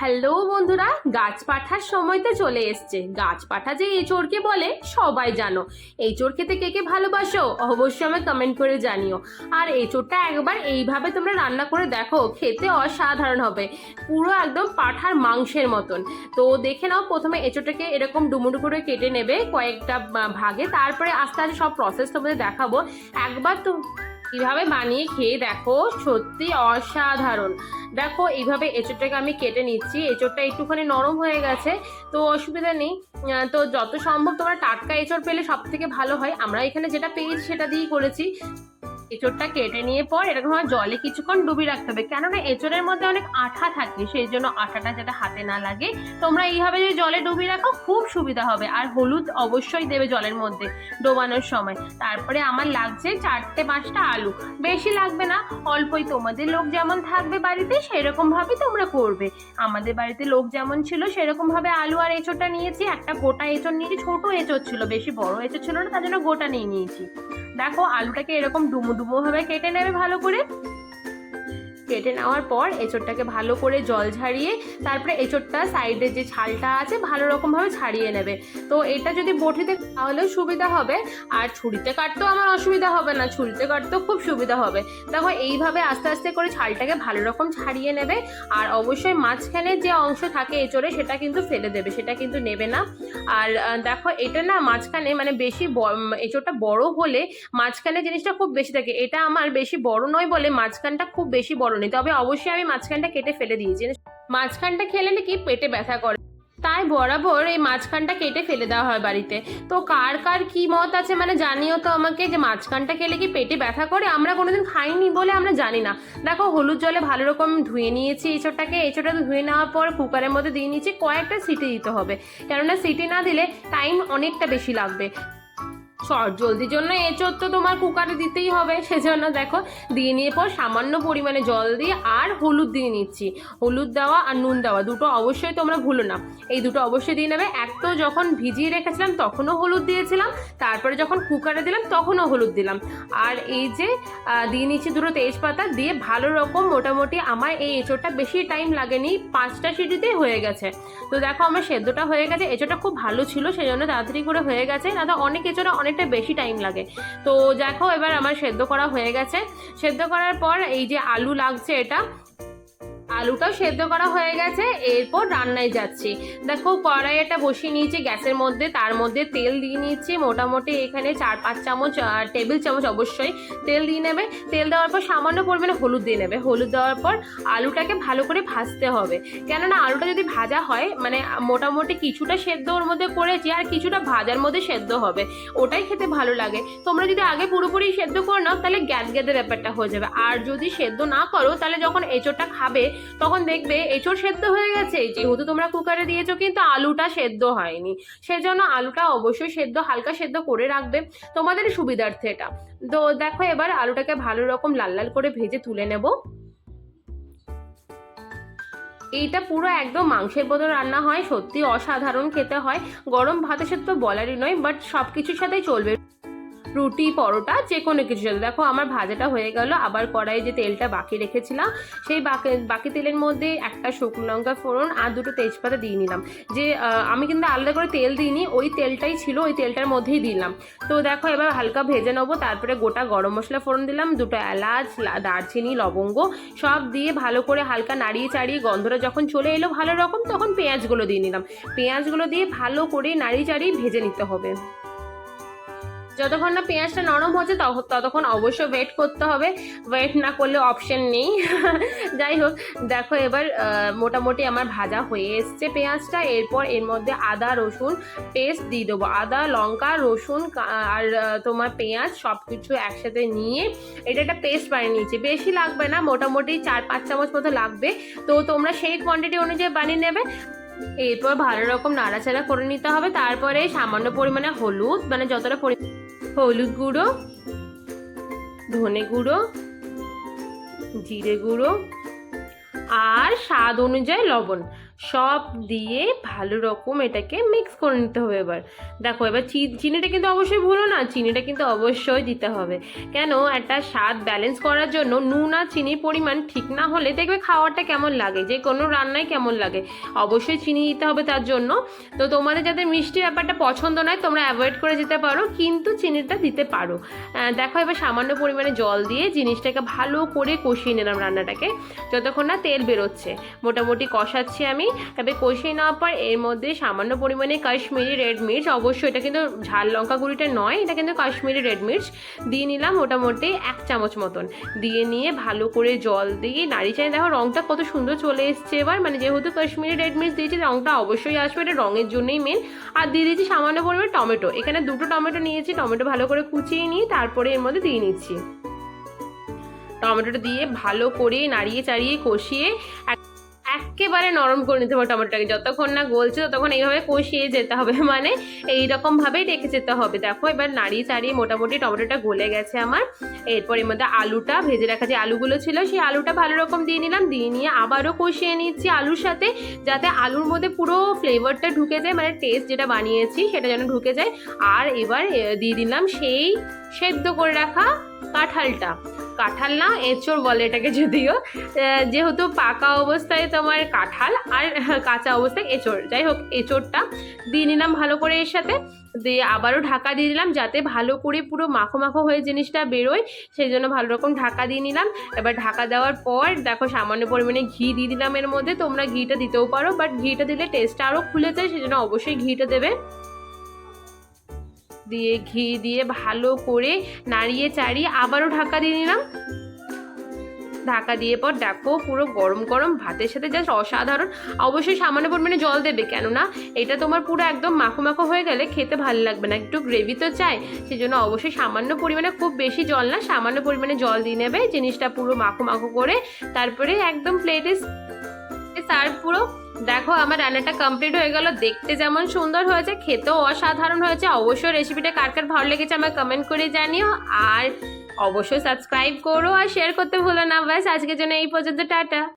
Hello বন্ধুরা, গাছ পাঠার সময় তো চলে এসছে। গাছ পাঠা যে এঁচোড়কে বলে সবাই জানো। এঁচোড় খেতে কে কে ভালোবাসো অবশ্যই আমায় কমেন্ট করে জানিও। আর এঁচোড়টা একবার এইভাবে তোমরা রান্না করে দেখো, খেতে অসাধারণ হবে, পুরো একদম পাঠার মাংসের মতন। তো দেখে নাও, প্রথমে এঁচোড়টাকে এরকম ডুমুডু করে কেটে নেবে কয়েকটা ভাগে, তারপরে আস্তে আস্তে সব প্রসেস তোমাদের দেখাবো। একবার তো এইভাবে বানিয়ে খেয়ে দেখো, সত্যি অসাধারণ। দেখো এইভাবে এঁচোড়টাকে আমি কেটে নিচ্ছি। এঁচোড়টা একটুখানি নরম হয়ে গেছে, তো অসুবিধা নেই। তো যত সম্ভব তোমরা টাটকা এঁচোড় পেলে সব থেকে ভালো হয়। আমরা এখানে যেটা পেয়েছি সেটা দিয়েই করেছি। এঁচোড়টা কেটে নিয়ে পর এরকম জলে কিছুক্ষণ ডুবিয়ে রাখতে হবে, কেননা এঁচোড়ের মধ্যে অনেক আঠা থাকে, সেই জন্য আঠাটা যাতে হাতে না লাগে তোমরা এইভাবে যদি জলে ডুবিয়ে রাখো খুব সুবিধা হবে। আর হলুদ অবশ্যই দেবে জলের মধ্যে ডোবানোর সময়। তারপরে আমার লাগছে 4-5টা আলু, বেশি লাগবে না, অল্পই। তোমাদের লোক যেমন থাকবে বাড়িতে সেরকম ভাবে তোমরা করবে। আমাদের বাড়িতে লোক যেমন ছিল সেরকম ভাবে আলু আর এঁচোড়টা নিয়েছি। একটা গোটা এঁচোড় নিয়েছি, ছোট এঁচোড় ছিল, বেশি বড় এঁচোড় ছিল না, তার জন্য গোটা নিয়ে নিয়েছি। দেখো আলুটাকে এরকম ডুমো ডুমো ভাবে কেটে নেবে ভালো করে। কেটে নেওয়ার পর এঁচোড়টাকে ভালো করে জল ঝাড়িয়ে তারপরে এঁচোড়টা সাইডে যে ছালটা আছে ভালো রকমভাবে ছাড়িয়ে নেবে। তো এটা যদি বটিতে তাহলেও সুবিধা হবে, আর ছুরিতে কাটতেও আমার অসুবিধা হবে না, ছুরিতে কাটতেও খুব সুবিধা হবে। দেখো এইভাবে আস্তে আস্তে করে ছালটাকে ভালো রকম ছাড়িয়ে নেবে। আর অবশ্যই মাঝখানে যে অংশ থাকে এঁচোড়ে সেটা কিন্তু ফেলে দেবে, সেটা কিন্তু নেবে না। আর দেখো এটা না মাঝখানে মানে বেশি এঁচোড়টা বড় হলে মাঝখানে জিনিসটা খুব বেশি থাকে। এটা আমার বেশি বড় নয় বলে মাঝখানটা খুব বেশি বড় নেই, তবে অবশ্যই আমি মাঝখানটা কেটে ফেলে দিয়েছি। মাঝখানটা খেলে নাকি পেটে ব্যথা করে, তাই বরাবর এই মাঝখানটা কেটে ফেলে দেওয়া হয় বাড়িতে। তো কার কার কি মত আছে মানে জানিও তো আমাকে, যে মাঝখানটা খেলে কি পেটে ব্যথা করে। আমরা কোনোদিন খাইনি বলে আমরা জানি না। দেখো হলুদ জলে ভালো রকম ধুয়ে নিয়েছি এঁচোড়টাকে। এঁচোড়টা ধুয়ে নেওয়ার পর কুকারের মধ্যে দিয়ে নিয়েছি, কয়েকটা সিটি দিতে হবে, কেননা সিটি না দিলে টাইম অনেকটা বেশি লাগবে। জলদির জন্য এঁচোড় তো তোমার কুকারে দিতেই হবে, সেজন্য দেখো দিয়ে নিয়ে পর সামান্য পরিমাণে জল দিয়ে আর হলুদ দিয়ে নিচ্ছি। হলুদ দেওয়া আর নুন দেওয়া দুটো অবশ্যই তোমরা ভুলো না, এই দুটো অবশ্যই দিয়ে নেবে। এক তো যখন ভিজিয়ে রেখেছিলাম তখনও হলুদ দিয়েছিলাম, তারপরে যখন কুকারে দিলাম তখনও হলুদ দিলাম। আর এই যে দিয়ে নিচ্ছি দুটো তেজপাতা, দিয়ে ভালো রকম মোটামুটি আমার এই এঁচোড়টা বেশি টাইম লাগেনি, 5টা সিটিতেই হয়ে গেছে। তো দেখো আমার সেদ্ধটা হয়ে গেছে, এঁচোড়টা খুব ভালো ছিল সেই জন্য তাড়াতাড়ি করে হয়ে গেছে, না তো অনেক এঁচোড়া অনেকটা বেশি টাইম লাগে। তো দেখো এবার আমার সেদ্ধ করা হয়ে গেছে। সেদ্ধ করার পর এই যে আলু লাগছে, এটা আলুটাও সেদ্ধ করা হয়ে গেছে। এরপর রান্নায় যাচ্ছি। দেখো কড়াইটা বসিয়ে নিয়েছি গ্যাসের মধ্যে, তার মধ্যে তেল দিয়ে নিচ্ছি মোটামুটি এখানে 4-5 চামচ, টেবিল চামচ অবশ্যই তেল দিয়ে নেবে। তেল দেওয়ার পর সামান্য পরিমাণে হলুদ দিয়ে নেবে। হলুদ দেওয়ার পর আলুটাকে ভালো করে ভাজতে হবে, কেননা আলুটা যদি ভাজা হয় মানে মোটামুটি কিছুটা সেদ্ধ ওর মধ্যে করেছি আর কিছুটা ভাজার মধ্যে সেদ্ধ হবে, ওটাই খেতে ভালো লাগে। তোমরা যদি আগে পুরোপুরি সেদ্ধ করে নাও তাহলে গ্যাদ গ্যাদে ব্যাপারটা হয়ে যাবে, আর যদি সেদ্ধ না করো তাহলে যখন এঁচোড়টা খাবে তখন দেখবে এঁচোড় সেদ্ধ হয়ে গেছে, যেহেতু তোমরা কুকারে দিয়েছো কিন্তু আলুটা সেদ্ধ হয়নি। সেজন্য আলুটা অবশ্যই সেদ্ধ, হালকা সেদ্ধ করে রাখবে তোমাদের সুবিধার্থে এটা। তো দেখো এবার আলুটাকে ভালো রকম লাল লাল করে ভেজে তুলে নেব। এইটা পুরো একদম মাংসের মতো রান্না হয়, সত্যি অসাধারণ খেতে হয়। গরম ভাতের সাথে তো বলারই নয়, বাট সব কিছুর সাথেই চলবে, রুটি পরোটা যে কোনো কিছু সাথে। দেখো আমার ভাজাটা হয়ে গেল। আবার কড়াইয়ে যে তেলটা বাকি রেখেছিলাম সেই বাকি তেলের মধ্যে একটা শুকনো লঙ্কা ফোড়ন আর দুটো তেজপাতা দিয়ে নিলাম। যে আমি কিন্তু আলাদা করে তেল দিইনি, ওই তেলটাই ছিল, ওই তেলটার মধ্যেই দিলাম। তো দেখো এবার হালকা ভেজে নেবো। তারপরে গোটা গরম মশলা ফোড়ন দিলাম, দুটো এলাচ, দারচিনি, লবঙ্গ সব দিয়ে ভালো করে হালকা নাড়িয়ে চাড়িয়ে গন্ধটা যখন চলে এলো ভালো রকম, তখন পেঁয়াজগুলো দিয়ে নিলাম। পেঁয়াজগুলো দিয়ে ভালো করে নাড়িয়ে চাড়িয়ে ভেজে নিতে হবে। যতক্ষণ না পেঁয়াজটা নরম হচ্ছে ততক্ষণ অবশ্যই ওয়েট করতে হবে, ওয়েট না করলে অপশন নেই। যাই হোক দেখো এবার মোটামুটি আমার ভাজা হয়ে এসছে পেঁয়াজটা। এরপর এর মধ্যে আদা রসুন পেস্ট দিয়ে দেবো। আদা লঙ্কা রসুন আর তোমার পেঁয়াজ সব কিছু একসাথে নিয়ে এটা একটা পেস্ট বানিয়ে নিয়েছি। বেশি লাগবে না, মোটামুটি 4-5 চামচ মতো লাগবে, তো তোমরা সেই কোয়ান্টিটি অনুযায়ী বানিয়ে নেবে। এরপর ভালো রকম নাড়াচাড়া করে নিতে হবে। তারপরে সামান্য পরিমাণে হলুদ, মানে যতটা হলুদ গুঁড়ো, ধনে গুঁড়ো, জিরে গুঁড়ো আর স্বাদ অনুযায়ী লবণ সব দিয়ে ভালো রকম এটাকে মিক্স করে নিতে হবে। এবার দেখো, এবার চিনিটা কিন্তু অবশ্যই ভুলো না, চিনিটা কিন্তু অবশ্যই দিতে হবে। কেন, একটা স্বাদ ব্যালেন্স করার জন্য নুন আর চিনির পরিমাণ ঠিক না হলে দেখবে খাওয়াটা কেমন লাগে, যে কোনো রান্নায় কেমন লাগে। অবশ্যই চিনি দিতে হবে তার জন্য। তো তোমাদের যাদের মিষ্টি ব্যাপারটা পছন্দ নয় তোমরা অ্যাভয়েড করে যেতে পারো, কিন্তু চিনিটা দিতে পারো। দেখো, এবার সামান্য পরিমাণে জল দিয়ে জিনিসটাকে ভালো করে কষিয়ে নিলাম রান্নাটাকে, যতক্ষণ না তেল বেরোচ্ছে। মোটামুটি কষাচ্ছি আমি। তবে কষিয়ে নেওয়ার পর এর মধ্যে সামান্য পরিমাণে কাশ্মীরি রেড মির্চ, অবশ্যই এটা কিন্তু ঝাল লঙ্কা গুঁড়িটা নয়, এটা কিন্তু কাশ্মীরি রেড মির্চ দিয়ে নিলাম মোটামুটি 1 চামচ মতন। দিয়ে নিয়ে ভালো করে জল দিয়ে নাড়িয়ে চাড়িয়ে, দেখো রঙটা কত সুন্দর চলে এসছে এবার। মানে যেহেতু কাশ্মীরি রেড মির্চ দিয়েছি রঙটা অবশ্যই আসবে, এটা রঙের জন্যই মেন। আর দিয়ে দিয়েছি সামান্য পরিমাণে টমেটো, এখানে 2টো টমেটো নিয়েছি, টমেটো ভালো করে কুচিয়ে নিয়ে তারপরে এর মধ্যে দিয়ে নিচ্ছি। টমেটোটা দিয়ে ভালো করে নাড়িয়ে চাড়িয়ে কষিয়ে একেবারে নরম করে নিতে হবে টমেটোটাকে, যতক্ষণ না গলছে ততক্ষণ এইভাবে কষিয়ে যেতে হবে, মানে এইরকমভাবেই রেখে যেতে হবে। দেখো এবার নাড়িয়ে চাড়িয়ে মোটামুটি টমেটোটা গলে গেছে আমার। এরপর এর মধ্যে আলুটা, ভেজে রাখা যে আলুগুলো ছিল সেই আলুটা ভালো রকম দিয়ে নিলাম। দিয়ে নিয়ে আবারও কষিয়ে নিচ্ছি আলুর সাথে, যাতে আলুর মধ্যে পুরো ফ্লেভারটা ঢুকে যায়, মানে টেস্ট যেটা বানিয়েছি সেটা যেন ঢুকে যায়। আর এবার দিয়ে দিলাম সেই সেদ্ধ করে রাখা কাঁঠাল না এঁচড় বলে এটাকে, যদিও যেহেতু পাকা অবস্থায় তোমার কাঁঠাল আর কাঁচা অবস্থায় এঁচড়, যাই হোক এঁচড়টা দিয়ে নিলাম ভালো করে এর সাথে। দিয়ে আবারও ঢাকা দিয়ে দিলাম যাতে ভালো করে পুরো মাখো মাখো হয়ে জিনিসটা বেরোয়, সেই জন্য ভালো রকম ঢাকা দিয়ে নিলাম। এবার ঢাকা দেওয়ার পর দেখো সামান্য পরিমাণে ঘি দিয়ে দিলাম এর মধ্যে, তোমরা ঘিটা দিতেও পারো, বাট ঘিটা দিলে টেস্টটা আরও খুলে যায়, সেই জন্য অবশ্যই ঘিটা দেবে। দিয়ে ঘি দিয়ে ভালো করে নাড়িয়ে চাড়িয়ে আবারও ঢাকা দিয়ে নিলাম। ঢাকা দিয়ে পর দেখো পুরো গরম গরম ভাতের সাথে জাস্ট অসাধারণ। অবশ্যই সামান্য পরিমাণে জল দেবে, কেননা এটা তোমার পুরো একদম মাখো মাখো হয়ে গেলে খেতে ভালো লাগবে না, একটু গ্রেভি তো চাই, সেই জন্য অবশ্যই সামান্য পরিমাণে, খুব বেশি জল না, সামান্য পরিমাণে জল দিয়ে নেবে, জিনিসটা পুরো মাখো মাখো করে তারপরে একদম প্লেটে সার্ভ। পুরো দেখো আমার রান্নাটা কমপ্লিট হয়ে গেল, দেখতে যেমন সুন্দর হয়েছে খেতেও অসাধারণ হয়েছে। অবশ্যই রেসিপিটা কার কার ভালো লেগেছে আমাকে কমেন্ট করে জানিও, আর অবশ্যই সাবস্ক্রাইব করো আর শেয়ার করতে ভুলো না। ব্যাস আজকের জন্য এই পর্যন্ত, টাটা।